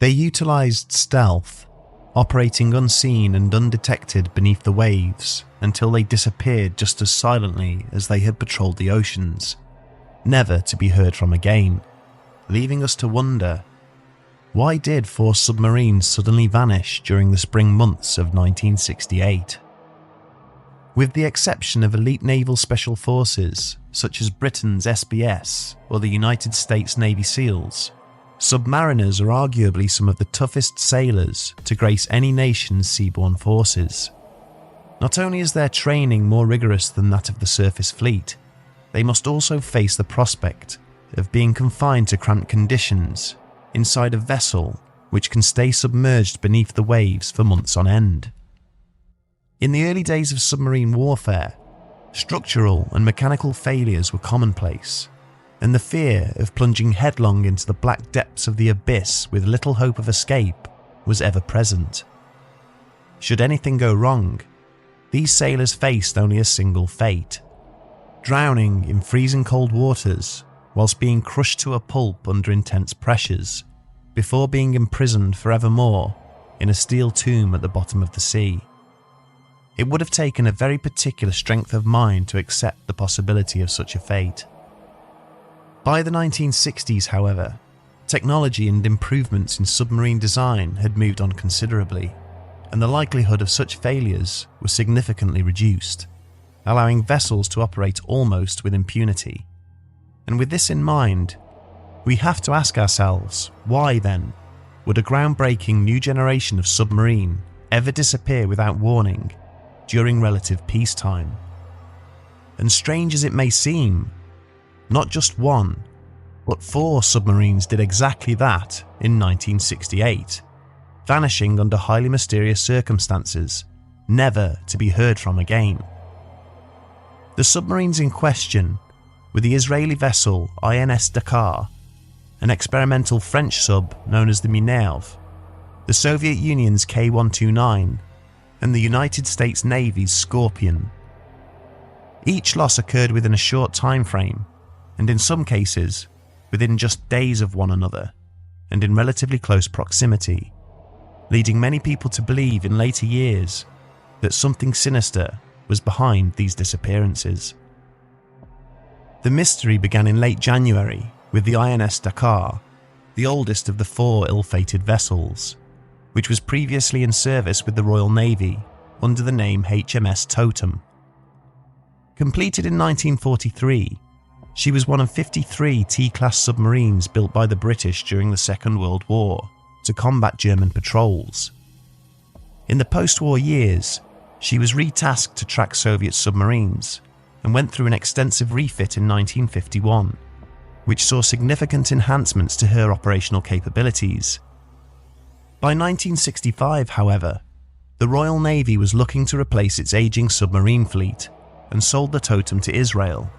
They utilised stealth, operating unseen and undetected beneath the waves until they disappeared just as silently as they had patrolled the oceans, never to be heard from again, leaving us to wonder, why did 4 submarines suddenly vanish during the spring months of 1968? With the exception of elite naval special forces such as Britain's SBS or the United States Navy SEALs, submariners are arguably some of the toughest sailors to grace any nation's seaborne forces. Not only is their training more rigorous than that of the surface fleet, they must also face the prospect of being confined to cramped conditions inside a vessel which can stay submerged beneath the waves for months on end. In the early days of submarine warfare, structural and mechanical failures were commonplace, and the fear of plunging headlong into the black depths of the abyss with little hope of escape was ever present. Should anything go wrong, these sailors faced only a single fate: drowning in freezing cold waters whilst being crushed to a pulp under intense pressures, before being imprisoned forevermore in a steel tomb at the bottom of the sea. It would have taken a very particular strength of mind to accept the possibility of such a fate. By the 1960s, however, technology and improvements in submarine design had moved on considerably, and the likelihood of such failures was significantly reduced, allowing vessels to operate almost with impunity. And with this in mind, we have to ask ourselves, why then would a groundbreaking new generation of submarine ever disappear without warning during relative peacetime? And strange as it may seem, not just 1, but 4 submarines did exactly that in 1968, vanishing under highly mysterious circumstances, never to be heard from again. The submarines in question were the Israeli vessel INS Dakar, an experimental French sub known as the Minerve, the Soviet Union's K-129, and the United States Navy's Scorpion. Each loss occurred within a short time frame, and in some cases within just days of one another, and in relatively close proximity, leading many people to believe in later years that something sinister was behind these disappearances. The mystery began in late January with the INS Dakar, the oldest of the 4 ill-fated vessels, which was previously in service with the Royal Navy under the name HMS Totem. Completed in 1943, she was one of 53 T-class submarines built by the British during the Second World War to combat German patrols. In the post-war years, she was retasked to track Soviet submarines and went through an extensive refit in 1951, which saw significant enhancements to her operational capabilities. By 1965, however, the Royal Navy was looking to replace its aging submarine fleet and sold the Totem to Israel,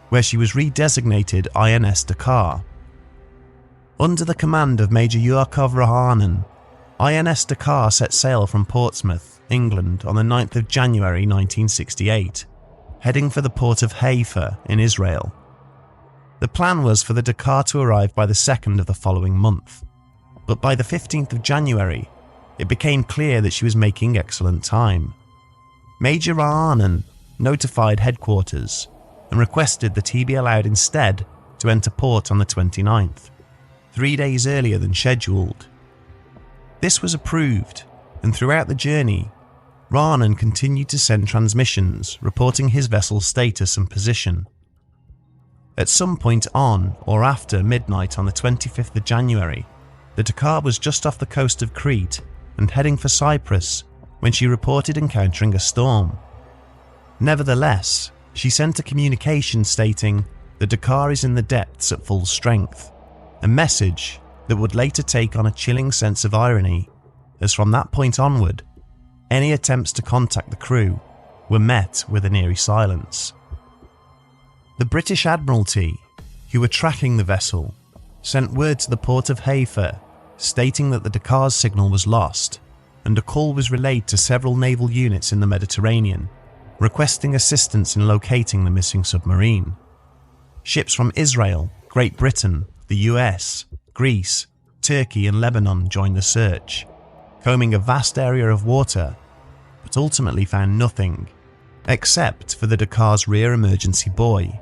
where she was redesignated INS Dakar. Under the command of Major Yaakov Rahanen, INS Dakar set sail from Portsmouth, England on the 9th of January 1968, heading for the port of Haifa in Israel. The plan was for the Dakar to arrive by the 2nd of the following month, but by the 15th of January, it became clear that she was making excellent time. Major Rahanen notified headquarters and requested that he be allowed instead to enter port on the 29th, 3 days earlier than scheduled. This was approved, and throughout the journey, Rahanen continued to send transmissions reporting his vessel's status and position. At some point on or after midnight on the 25th of January, the Dakar was just off the coast of Crete and heading for Cyprus when she reported encountering a storm. Nevertheless, she sent a communication stating the Dakar is in the depths at full strength, a message that would later take on a chilling sense of irony, as from that point onward, any attempts to contact the crew were met with an eerie silence. The British Admiralty, who were tracking the vessel, sent word to the port of Haifa stating that the Dakar's signal was lost, and a call was relayed to several naval units in the Mediterranean, requesting assistance in locating the missing submarine. Ships from Israel, Great Britain, the US, Greece, Turkey and Lebanon joined the search, combing a vast area of water, but ultimately found nothing, except for the Dakar's rear emergency buoy.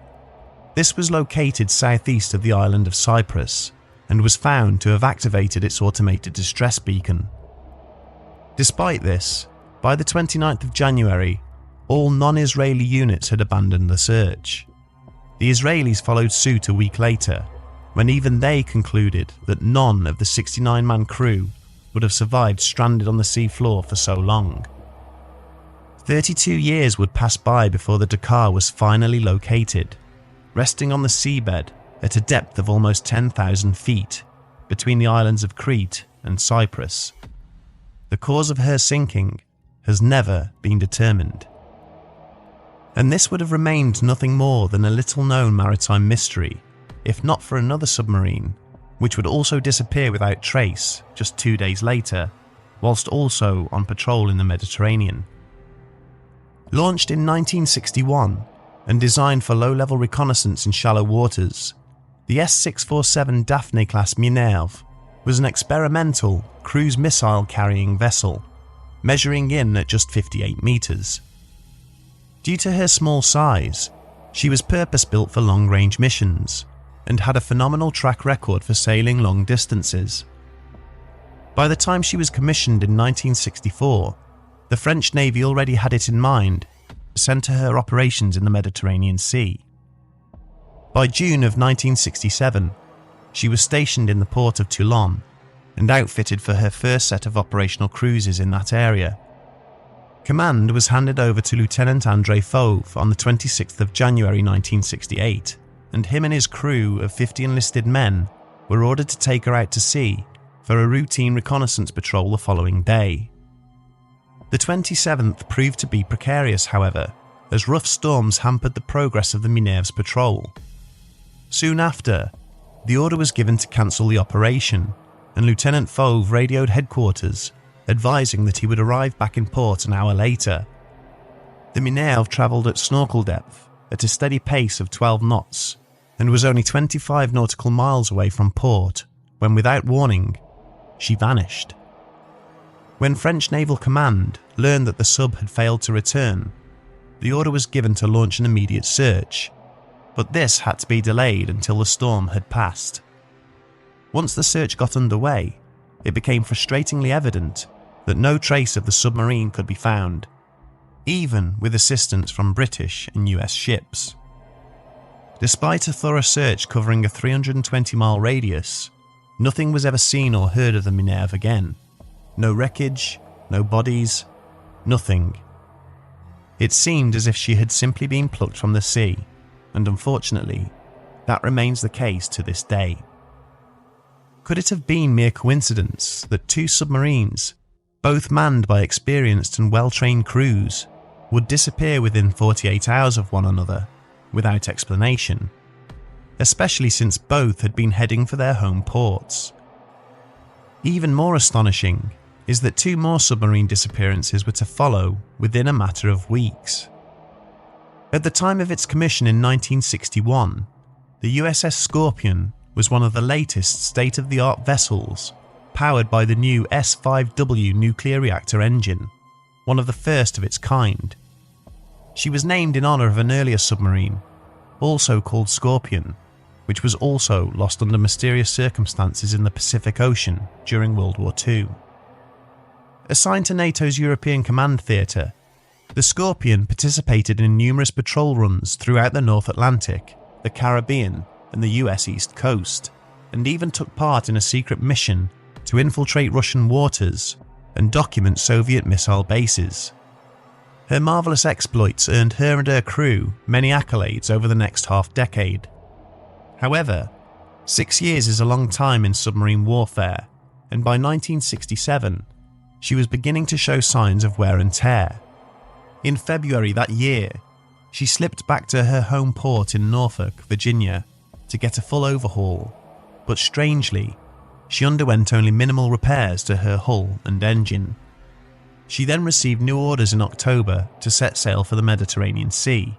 This was located southeast of the island of Cyprus and was found to have activated its automated distress beacon. Despite this, by the 29th of January, all non-Israeli units had abandoned the search. The Israelis followed suit a week later, when even they concluded that none of the 69-man crew would have survived stranded on the seafloor for so long. 32 years would pass by before the Dakar was finally located, resting on the seabed at a depth of almost 10,000 feet between the islands of Crete and Cyprus. The cause of her sinking has never been determined. And this would have remained nothing more than a little-known maritime mystery, if not for another submarine, which would also disappear without trace just 2 days later, whilst also on patrol in the Mediterranean. Launched in 1961 and designed for low-level reconnaissance in shallow waters, the S-647 Daphne-class Minerve was an experimental cruise missile-carrying vessel, measuring in at just 58 meters. Due to her small size, she was purpose-built for long-range missions and had a phenomenal track record for sailing long distances. By the time she was commissioned in 1964, the French Navy already had it in mind to center her operations in the Mediterranean Sea. By June of 1967, she was stationed in the port of Toulon and outfitted for her first set of operational cruises in that area. Command was handed over to Lieutenant André Fauve on the 26th of January 1968, and him and his crew of 50 enlisted men were ordered to take her out to sea for a routine reconnaissance patrol the following day. The 27th proved to be precarious, however, as rough storms hampered the progress of the Minerve's patrol. Soon after, the order was given to cancel the operation, and Lieutenant Fauve radioed headquarters, advising that he would arrive back in port an hour later. The Minerve travelled at snorkel depth at a steady pace of 12 knots and was only 25 nautical miles away from port when, without warning, she vanished. When French Naval Command learned that the sub had failed to return, the order was given to launch an immediate search, but this had to be delayed until the storm had passed. Once the search got underway, it became frustratingly evident that no trace of the submarine could be found, even with assistance from British and US ships. Despite a thorough search covering a 320-mile radius, nothing was ever seen or heard of the Minerve again. No wreckage, no bodies, nothing. It seemed as if she had simply been plucked from the sea, and unfortunately, that remains the case to this day. Could it have been mere coincidence that two submarines, both manned by experienced and well-trained crews, would disappear within 48 hours of one another, without explanation, especially since both had been heading for their home ports? Even more astonishing is that two more submarine disappearances were to follow within a matter of weeks. At the time of its commission in 1961, the USS Scorpion was one of the latest state-of-the-art vessels, powered by the new S-5W nuclear reactor engine, one of the first of its kind. She was named in honor of an earlier submarine, also called Scorpion, which was also lost under mysterious circumstances in the Pacific Ocean during World War II. Assigned to NATO's European Command Theatre, the Scorpion participated in numerous patrol runs throughout the North Atlantic, the Caribbean, and the US East Coast, and even took part in a secret mission to infiltrate Russian waters and document Soviet missile bases. Her marvellous exploits earned her and her crew many accolades over the next half-decade. However, 6 years is a long time in submarine warfare, and by 1967, she was beginning to show signs of wear and tear. In February that year, she slipped back to her home port in Norfolk, Virginia, to get a full overhaul, but strangely, she underwent only minimal repairs to her hull and engine. She then received new orders in October to set sail for the Mediterranean Sea,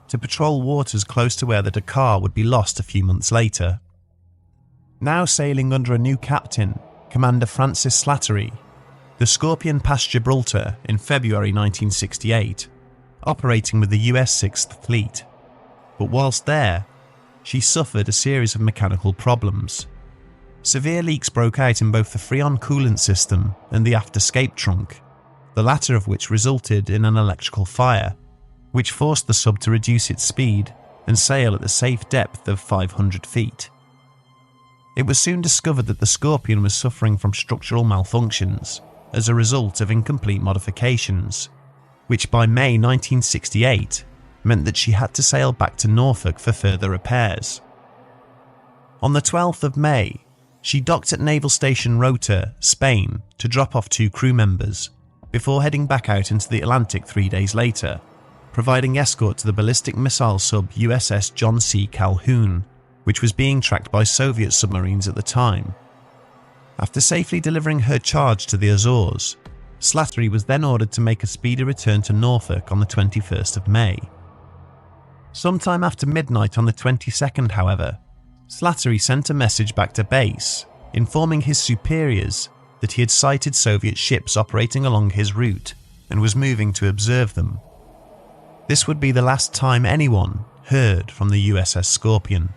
to patrol waters close to where the Dakar would be lost a few months later. Now sailing under a new captain, Commander Francis Slattery, the Scorpion passed Gibraltar in February 1968, operating with the US 6th Fleet. But whilst there, she suffered a series of mechanical problems. Severe leaks broke out in both the Freon coolant system and the aft escape trunk, the latter of which resulted in an electrical fire, which forced the sub to reduce its speed and sail at the safe depth of 500 feet. It was soon discovered that the Scorpion was suffering from structural malfunctions as a result of incomplete modifications, which by May 1968 meant that she had to sail back to Norfolk for further repairs. On the 12th of May, she docked at Naval Station Rota, Spain, to drop off 2 crew members, before heading back out into the Atlantic 3 days later, providing escort to the ballistic missile sub USS John C. Calhoun, which was being tracked by Soviet submarines at the time. After safely delivering her charge to the Azores, Slattery was then ordered to make a speedy return to Norfolk on the 21st of May. Sometime after midnight on the 22nd, however, Slattery sent a message back to base, informing his superiors that he had sighted Soviet ships operating along his route and was moving to observe them. This would be the last time anyone heard from the USS Scorpion.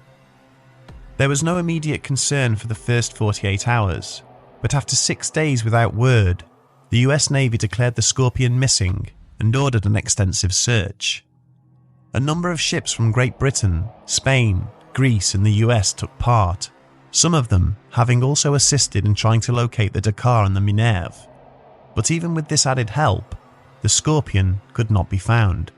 There was no immediate concern for the first 48 hours, but after 6 days without word, the US Navy declared the Scorpion missing and ordered an extensive search. A number of ships from Great Britain, Spain, Greece and the US took part, some of them having also assisted in trying to locate the Dakar and the Minerve. But even with this added help, the Scorpion could not be found.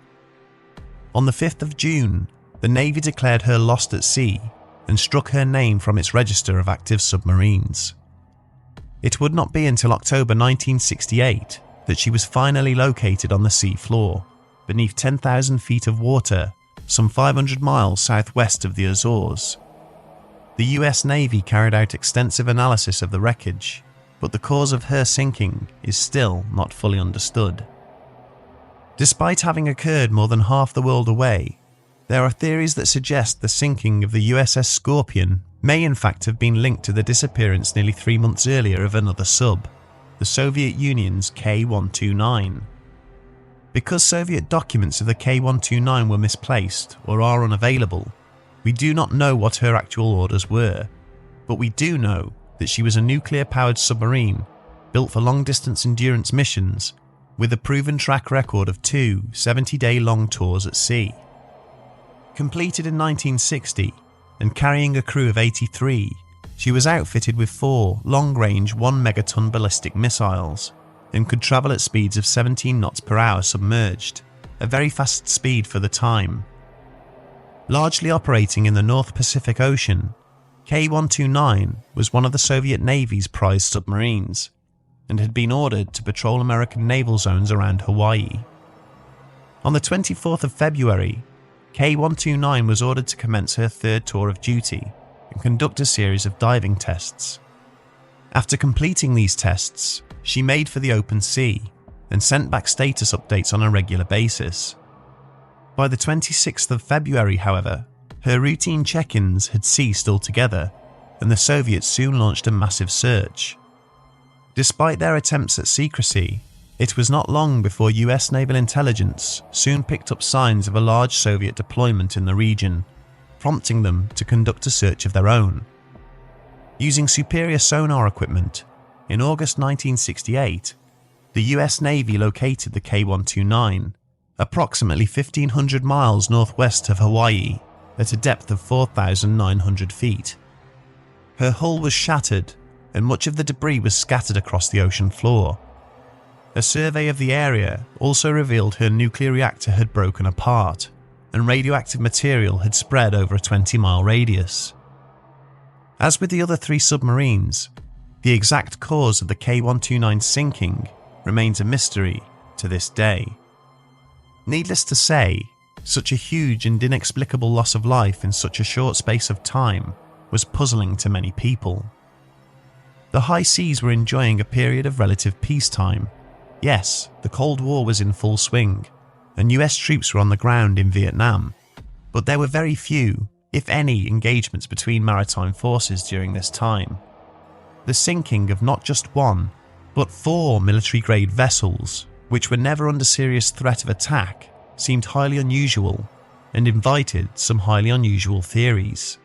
On the 5th of June, the Navy declared her lost at sea and struck her name from its register of active submarines. It would not be until October 1968 that she was finally located on the sea floor, beneath 10,000 feet of water, some 500 miles southwest of the Azores. The US Navy carried out extensive analysis of the wreckage, but the cause of her sinking is still not fully understood. Despite having occurred more than half the world away, there are theories that suggest the sinking of the USS Scorpion may in fact have been linked to the disappearance nearly 3 months earlier of another sub, the Soviet Union's K-129. Because Soviet documents of the K-129 were misplaced or are unavailable, we do not know what her actual orders were, but we do know that she was a nuclear-powered submarine built for long-distance endurance missions with a proven track record of 2 70-day-long tours at sea. Completed in 1960 and carrying a crew of 83, she was outfitted with 4 long-range 1-megaton ballistic missiles and could travel at speeds of 17 knots per hour submerged, a very fast speed for the time. Largely operating in the North Pacific Ocean, K-129 was one of the Soviet Navy's prized submarines and had been ordered to patrol American naval zones around Hawaii. On the 24th of February, K-129 was ordered to commence her 3rd tour of duty and conduct a series of diving tests. After completing these tests, she made for the open sea and sent back status updates on a regular basis. By the 26th of February, however, her routine check-ins had ceased altogether, and the Soviets soon launched a massive search. Despite their attempts at secrecy, it was not long before US naval intelligence soon picked up signs of a large Soviet deployment in the region, prompting them to conduct a search of their own. Using superior sonar equipment, in August 1968, the US Navy located the K-129, approximately 1,500 miles northwest of Hawaii, at a depth of 4,900 feet. Her hull was shattered, and much of the debris was scattered across the ocean floor. A survey of the area also revealed her nuclear reactor had broken apart, and radioactive material had spread over a 20-mile radius. As with the other 3 submarines, the exact cause of the K-129 sinking remains a mystery to this day. Needless to say, such a huge and inexplicable loss of life in such a short space of time was puzzling to many people. The high seas were enjoying a period of relative peacetime. Yes, the Cold War was in full swing, and US troops were on the ground in Vietnam, but there were very few, if any, engagements between maritime forces during this time. The sinking of not just one, but 4 military-grade vessels, which were never under serious threat of attack, seemed highly unusual and invited some highly unusual theories.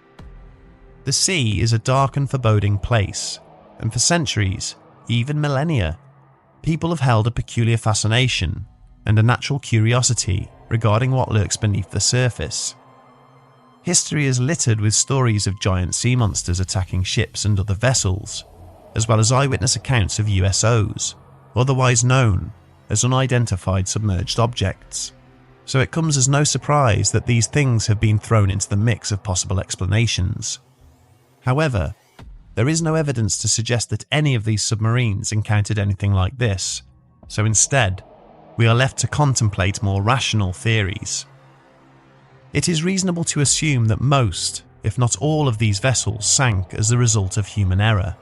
The sea is a dark and foreboding place, and for centuries, even millennia, people have held a peculiar fascination and a natural curiosity regarding what lurks beneath the surface. History is littered with stories of giant sea monsters attacking ships and other vessels, as well as eyewitness accounts of USOs, otherwise known as unidentified submerged objects. So it comes as no surprise that these things have been thrown into the mix of possible explanations. However, there is no evidence to suggest that any of these submarines encountered anything like this, so instead, we are left to contemplate more rational theories. It is reasonable to assume that most, if not all of these vessels sank as the result of human error,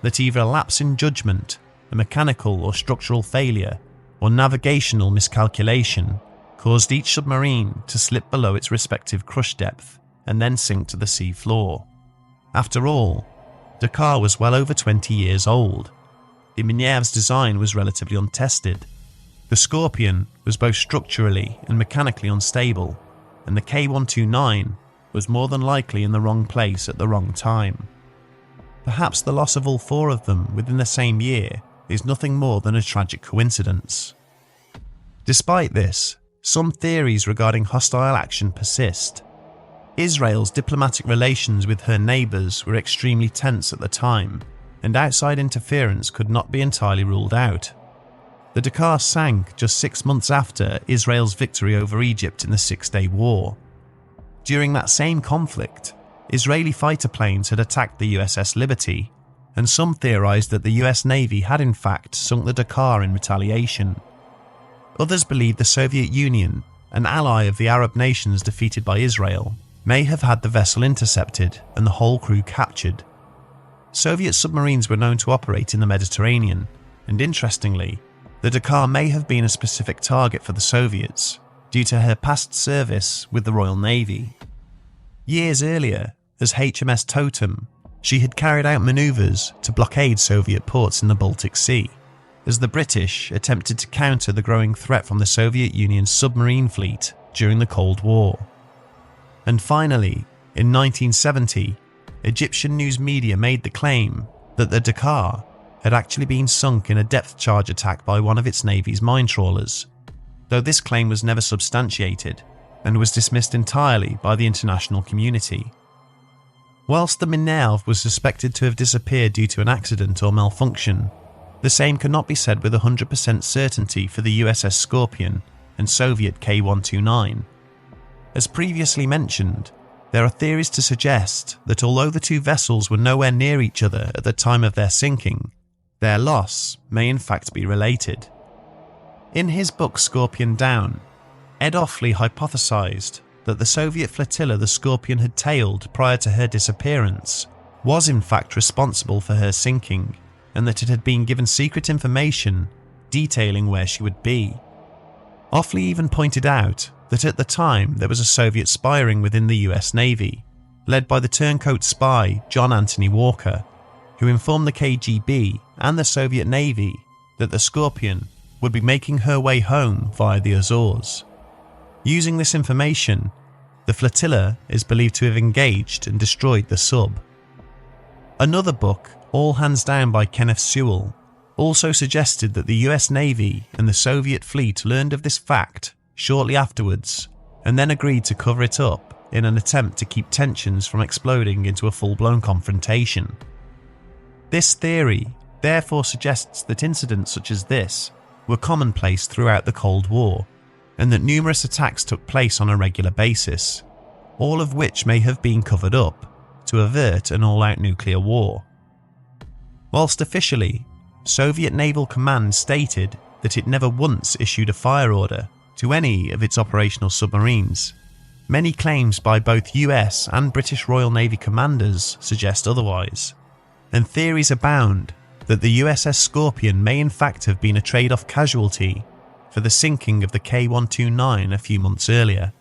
that either a lapse in judgment, a mechanical or structural failure, or navigational miscalculation caused each submarine to slip below its respective crush depth and then sink to the sea floor. After all, Dakar was well over 20 years old. The Minerve's design was relatively untested. The Scorpion was both structurally and mechanically unstable, and the K129 was more than likely in the wrong place at the wrong time. Perhaps the loss of all 4 of them within the same year is nothing more than a tragic coincidence. Despite this, some theories regarding hostile action persist. Israel's diplomatic relations with her neighbours were extremely tense at the time, and outside interference could not be entirely ruled out. The Dakar sank just 6 months after Israel's victory over Egypt in the Six-Day War. During that same conflict, Israeli fighter planes had attacked the USS Liberty, and some theorised that the US Navy had in fact sunk the Dakar in retaliation. Others believed the Soviet Union, an ally of the Arab nations defeated by Israel, may have had the vessel intercepted and the whole crew captured. Soviet submarines were known to operate in the Mediterranean, and interestingly, the Dakar may have been a specific target for the Soviets due to her past service with the Royal Navy. Years earlier, as HMS Totem, she had carried out manoeuvres to blockade Soviet ports in the Baltic Sea, as the British attempted to counter the growing threat from the Soviet Union's submarine fleet during the Cold War. And finally, in 1970, Egyptian news media made the claim that the Dakar had actually been sunk in a depth charge attack by one of its navy's mine trawlers, though this claim was never substantiated and was dismissed entirely by the international community. Whilst the Minerve was suspected to have disappeared due to an accident or malfunction, the same cannot be said with 100% certainty for the USS Scorpion and Soviet K129. As previously mentioned, there are theories to suggest that although the 2 vessels were nowhere near each other at the time of their sinking, their loss may in fact be related. In his book Scorpion Down, Ed Offley hypothesized that the Soviet flotilla the Scorpion had tailed prior to her disappearance was in fact responsible for her sinking, and that it had been given secret information detailing where she would be. Offley even pointed out that at the time there was a Soviet spy ring within the US Navy, led by the turncoat spy John Anthony Walker, who informed the KGB and the Soviet Navy that the Scorpion would be making her way home via the Azores. Using this information, the flotilla is believed to have engaged and destroyed the sub. Another book, All Hands Down by Kenneth Sewell, also suggested that the US Navy and the Soviet fleet learned of this fact shortly afterwards, and then agreed to cover it up in an attempt to keep tensions from exploding into a full-blown confrontation. This theory therefore suggests that incidents such as this were commonplace throughout the Cold War, and that numerous attacks took place on a regular basis, all of which may have been covered up to avert an all-out nuclear war. Whilst officially, Soviet Naval Command stated that it never once issued a fire order to any of its operational submarines, many claims by both US and British Royal Navy commanders suggest otherwise, and theories abound that the USS Scorpion may in fact have been a trade-off casualty for the sinking of the K129 a few months earlier.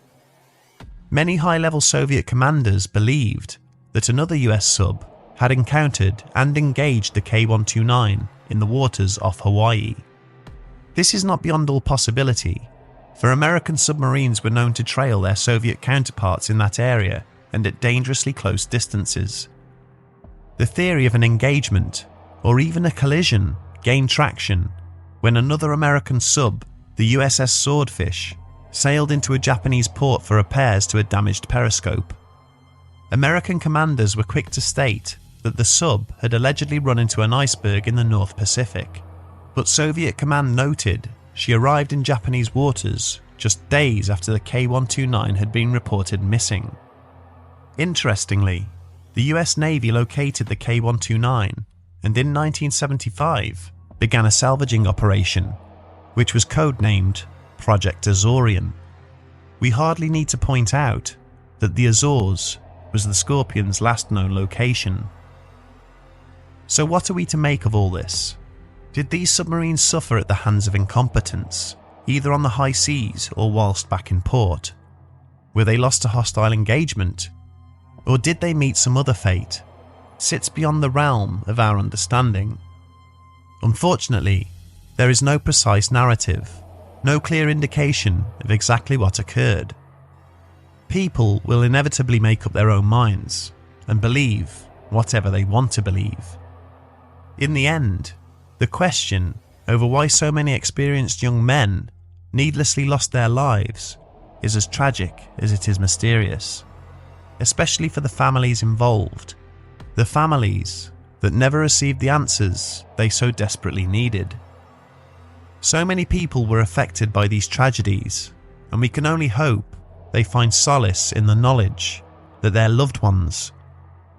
Many high-level Soviet commanders believed that another US sub had encountered and engaged the K-129 in the waters off Hawaii. This is not beyond all possibility, for American submarines were known to trail their Soviet counterparts in that area and at dangerously close distances. The theory of an engagement, or even a collision, gained traction when another American sub, the USS Swordfish, sailed into a Japanese port for repairs to a damaged periscope. American commanders were quick to state that the sub had allegedly run into an iceberg in the North Pacific, but Soviet command noted she arrived in Japanese waters just days after the K-129 had been reported missing. Interestingly, the US Navy located the K-129 and in 1975 began a salvaging operation, which was codenamed Project Azorian. We hardly need to point out that the Azores was the Scorpion's last known location. So what are we to make of all this? Did these submarines suffer at the hands of incompetence, either on the high seas or whilst back in port? Were they lost to hostile engagement? Or did they meet some other fate? Sits beyond the realm of our understanding. Unfortunately, there is no precise narrative, no clear indication of exactly what occurred. People will inevitably make up their own minds and believe whatever they want to believe. In the end, the question over why so many experienced young men needlessly lost their lives is as tragic as it is mysterious, especially for the families involved, the families that never received the answers they so desperately needed. So many people were affected by these tragedies, and we can only hope they find solace in the knowledge that their loved ones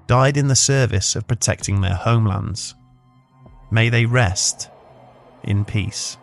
died in the service of protecting their homelands. May they rest in peace.